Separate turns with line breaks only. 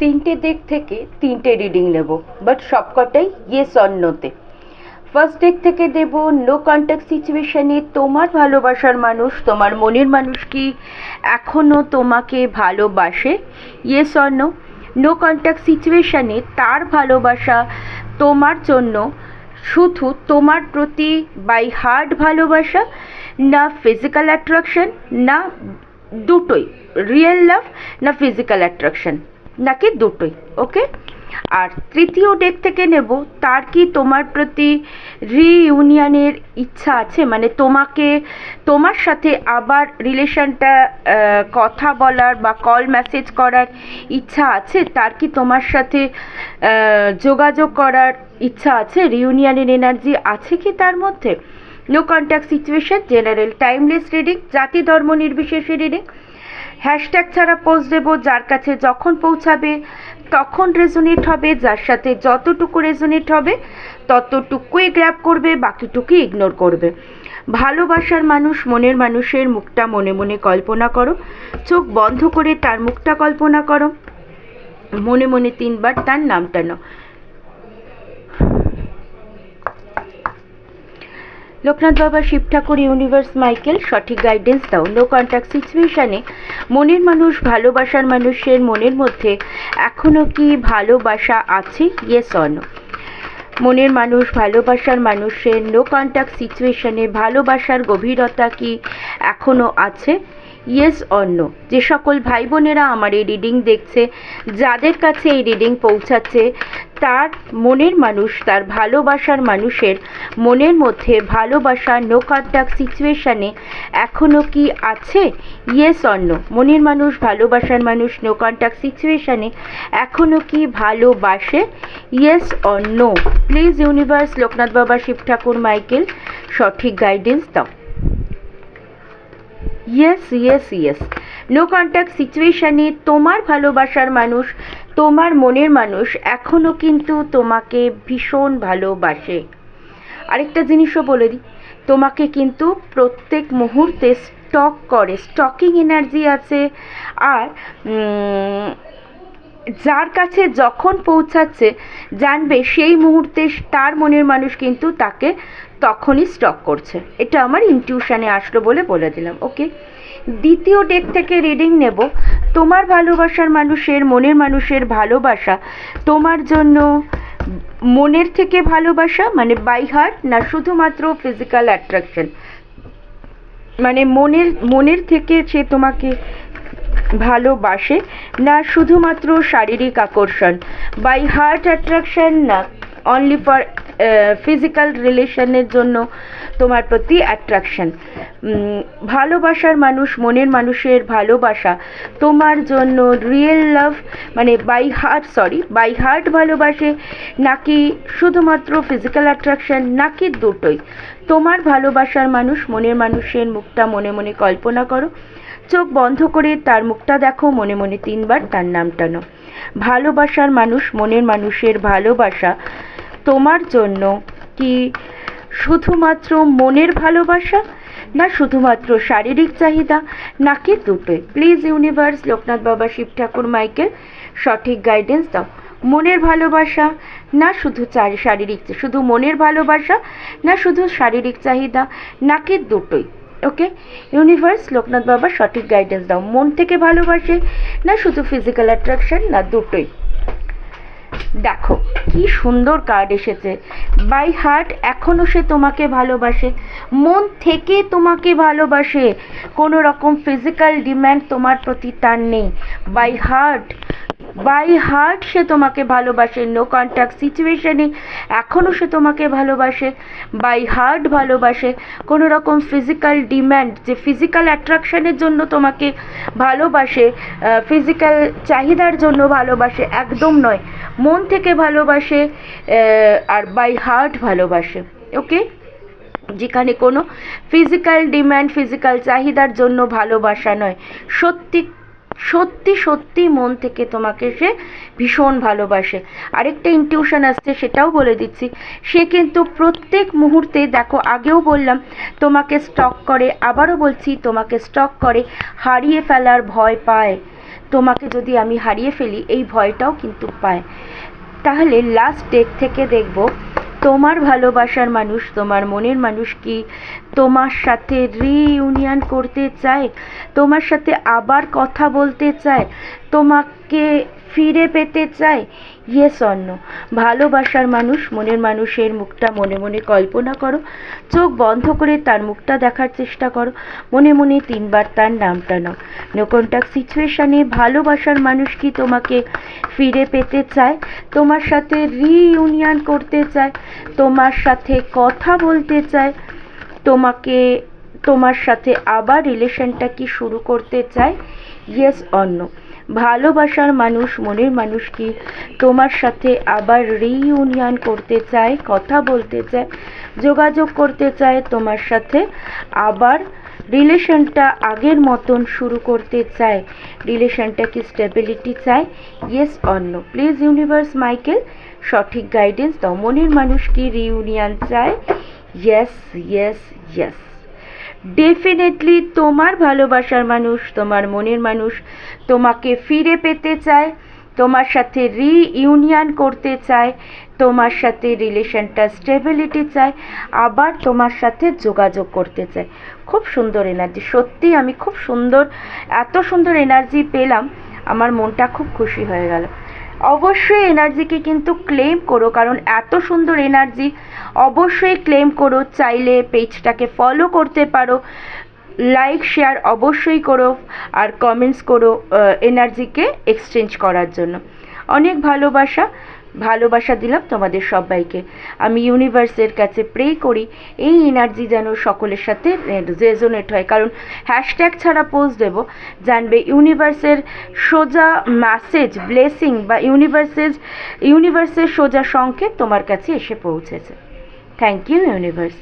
তিনটে দিক থেকে তিনটে রিডিং নেব, বাট সবকটাই ইয়েস অর নোতে। ফার্স্ট দিক থেকে দেব নো কন্ট্যাক্ট সিচুয়েশনে তোমার ভালোবাসার মানুষ, তোমার মনের মানুষ কি এখনও তোমাকে ভালোবাসে? Yes or no. No contact সিচুয়েশনে তার ভালোবাসা তোমার জন্য শুধু তোমার প্রতি বাই হার্ট ভালোবাসা, না ফিজিক্যাল অ্যাট্রাকশন, না দুটোই, রিয়েল লাভ না ফিজিক্যাল অ্যাট্রাকশন, নাকি দুটোই। ওকে। আর তৃতীয় ডেক থেকে নেব তার কি তোমার প্রতি রিইউনিয়নের ইচ্ছা আছে, মানে তোমার সাথে আবার রিলেশনটা কথা বলার বা কল মেসেজ করার ইচ্ছা আছে, তার কি তোমার সাথে যোগাযোগ করার ইচ্ছা আছে, রিইউনিয়নের এনার্জি আছে কি তার মধ্যে? No contact situation, general timeless reading, জাতি ধর্ম নির্বিশেষে রিডিং। হ্যাশট্যাগ ছাড়া পোস্ট দেব, যার কাছে যখন পৌঁছাবে তখন রেজোনেট হবে, যার সাথে যতটুকু রেজোনেট হবে ততটুকুই গ্র্যাব করবে, বাকিটুকুই ইগনোর করবে। ভালোবাসার মানুষ, মনের মানুষের মুখটা মনে মনে কল্পনা করো, চোখ বন্ধ করে তার মুখটা কল্পনা করো, মনে মনে 3 বার তার নামটা নাও। লোকনাথ বাবা, শিব ঠাকুর, ইউনিভার্স, মাইকেল, সঠিক গাইডেন্স দাও। নো কন্ট্যাক্ট সিচুয়েশনে মনের মানুষ, ভালোবাসার মানুষের মনের মধ্যে এখনও কি ভালোবাসা আছে? Yes or no. মনের মানুষ, ভালোবাসার মানুষের নো কন্ট্যাক্ট সিচুয়েশনে ভালোবাসার গভীরতা কি এখনও আছে? Yes or no. যে সকল ভাই বোনেরা আমার এই রিডিং দেখছে, যাদের কাছে এই রিডিং পৌঁছাচ্ছে, তার মনের মানুষ, তার ভালোবাসার মানুষের মনের মধ্যে ভালোবাসা নো কন্ট্যাক্ট সিচুয়েশনে এখনও কি আছে? Yes or no. মনের মানুষ, ভালোবাসার মানুষ নো কন্ট্যাক্ট সিচুয়েশনে এখনও কি ভালোবাসে? Yes or no. Please universe, Loknath Baba, Shiv Thakur, Michael, সঠিক গাইডেন্স দাও। Yes yes yes. No contact সিচুয়েশনে তোমার ভালোবাসার মানুষ, তোমার মনের মানুষ এখনও কিন্তু তোমাকে ভীষণ ভালোবাসে। আরেকটা জিনিসও বলে দিই, তোমাকে কিন্তু প্রত্যেক মুহূর্তে স্টক করে, স্টকিং এনার্জি আছে। আর যার কাছে যখন পৌঁছাচ্ছে জানবে সেই মুহূর্তে তার মনের মানুষ কিন্তু তাকে তখনই স্টক করছে। এটা আমার ইনটিউশনে আসলো বলে দিলাম। ওকে। দ্বিতীয় ডেক থেকে রিডিং নেব, তোমার ভালোবাসার মানুষের, মনের মানুষের ভালোবাসা তোমার জন্য মনের থেকে ভালোবাসা, মানে বাই হার্ট, না শুধুমাত্র ফিজিক্যাল অ্যাট্রাকশন, মানে মনের থেকে সে তোমাকে ভালোবাসে, না শুধুমাত্র শারীরিক আকর্ষণ, বাই হার্ট অ্যাট্রাকশন, না অনলি ফর ফিজিক্যাল রিলেশনের জন্য তোমার প্রতি অ্যাট্রাকশন। ভালোবাসার মানুষ, মনের মানুষের ভালোবাসা তোমার জন্য রিয়েল লাভ, মানে বাই হার্ট ভালোবাসে, নাকি শুধুমাত্র ফিজিক্যাল অ্যাট্রাকশন, নাকি দুটোই? তোমার ভালোবাসার মানুষ, মনের মানুষের মুখটা মনে মনে কল্পনা করো, চোখ বন্ধ করে তার মুখটা দেখো, মনে মনে 3 বার তার নামটা নাও। ভালোবাসার মানুষ, মনের মানুষের ভালোবাসা তোমার জন্য কি শুধুমাত্র মনের ভালোবাসা, না শুধুমাত্র শারীরিক চাহিদা, নাকি দুটোই? Please universe, Loknath Baba, Shiv Thakur, Michael, সঠিক গাইডেন্স দাও। মনের ভালোবাসা, না শুধু শারীরিক, শুধু মনের ভালোবাসা, না শুধু শারীরিক চাহিদা, নাকি দুটোই? ওকে ইউনিভার্স, লোকনাথ বাবা, সঠিক গাইডেন্স দাও। মন থেকে ভালোবাসে, না শুধু ফিজিক্যাল অ্যাট্রাকশন, না দুটোই? দেখো কি সুন্দর কার্ড এসেছে। বাই হার্ট এখনও সে তোমাকে ভালোবাসে, মন থেকে তোমাকে ভালোবাসে, কোনো রকম ফিজিক্যাল ডিম্যান্ড তোমার প্রতি তার নেই। বাই হার্ট সে তোমাকে ভালোবাসে। নো কন্ট্যাক্ট সিচুয়েশনে এখনও সে তোমাকে ভালোবাসে, বাই হার্ট ভালোবাসে। কোনো রকম ফিজিক্যাল ডিম্যান্ড, যে ফিজিক্যাল অ্যাট্রাকশনের জন্য তোমাকে ভালোবাসে, ফিজিক্যাল চাহিদার জন্য ভালোবাসে, একদম নয়। মন থেকে ভালোবাসে আর বাই হার্ট ভালোবাসে। ওকে। যেখানে কোনো ফিজিক্যাল ডিম্যান্ড, ফিজিক্যাল চাহিদার জন্য ভালোবাসা নয়, সত্যি সত্যি সত্যি মন থেকে তোমাকে সে ভীষণ ভালোবাসে। আরেকটা ইনটিউশন আসছে, সেটাও বলে দিচ্ছি। সে কিন্তু প্রত্যেক মুহূর্তে, দেখো আগেও বললাম তোমাকে স্টক করে, আবারও বলছি তোমাকে স্টক করে, হারিয়ে ফেলার ভয় পায়। তোমাকে যদি আমি হারিয়ে ফেলি এই ভয়টাও কিন্তু পায়। তাহলে লাস্ট ডেক থেকে দেখব তোমার ভালোবাসার মানুষ, তোমার মনের মানুষ কি তোমার সাথে রিইউনিয়ন করতে চায়, তোমার সাথে আবার কথা বলতে চায়, তোমাকে ফিরে পেতে চায়? Yes or no? ভালোবাসার মানুষ, মনের মানুষের মুখটা মনে মনে কল্পনা করো, চোখ বন্ধ করে তার মুখটা দেখার চেষ্টা করো, মনে মনে 3 বার তার নামটা নাও। নো কন্ট্যাক্ট সিচুয়েশানে ভালোবাসার মানুষ কি তোমাকে ফিরে পেতে চায়, তোমার সাথে রিইউনিয়ন করতে চায়, তোমার সাথে কথা বলতে চায়, তোমার সাথে আবার রিলেশনটা কি শুরু করতে চায়? Yes or no? ভালোবাসার মানুষ, মনের মানুষ কি তোমার সাথে আবার রিইউনিয়ন করতে চায়, কথা বলতে চায়, যোগাযোগ করতে চায়, তোমার সাথে আবার রিলেশনটা আগের মতন শুরু করতে চায়, রিলেশনটা কি স্টেবিলিটি চায়? Yes or no? Please universe Michael সঠিক গাইডেন্স দাও। মনের মানুষ কি রিইউনিয়ন চায়? Yes yes yes. ডেফিনেটলি তোমার ভালোবাসার মানুষ, তোমার মনের মানুষ তোমাকে ফিরে পেতে চায়, তোমার সাথে রিইউনিয়ন করতে চায়, তোমার সাথে রিলেশনটা স্টেবিলিটি চায়, আবার তোমার সাথে যোগাযোগ করতে চায়। খুব সুন্দর এনার্জি, সত্যি আমি খুব সুন্দর, এত সুন্দর এনার্জি পেলাম, আমার মনটা খুব খুশি হয়ে গেল। অবশ্যই এনার্জিকে কিন্তু ক্লেম করো, কারণ এত সুন্দর এনার্জি অবশ্যই ক্লেম করো। চাইলে পেজটাকে ফলো করতে পারো, লাইক শেয়ার অবশ্যই করো, আর কমেন্টস করো এনার্জিকে এক্সচেঞ্জ করার জন্য। অনেক ভালোবাসা দিলাম তোমাদের সবাইকে। আমি ইউনিভার্সের কাছে প্রে করি এই এনার্জি যেন সকলের সাথে রেজোনেট হয়, কারণ হ্যাশট্যাগ ছাড়া পোস্ট দেব, জানবে ইউনিভার্সের সোজা মেসেজ, ব্লেসিং বা ইউনিভার্সের সোজা সংকেত তোমার কাছে এসে পৌঁছেছে। Thank you universe.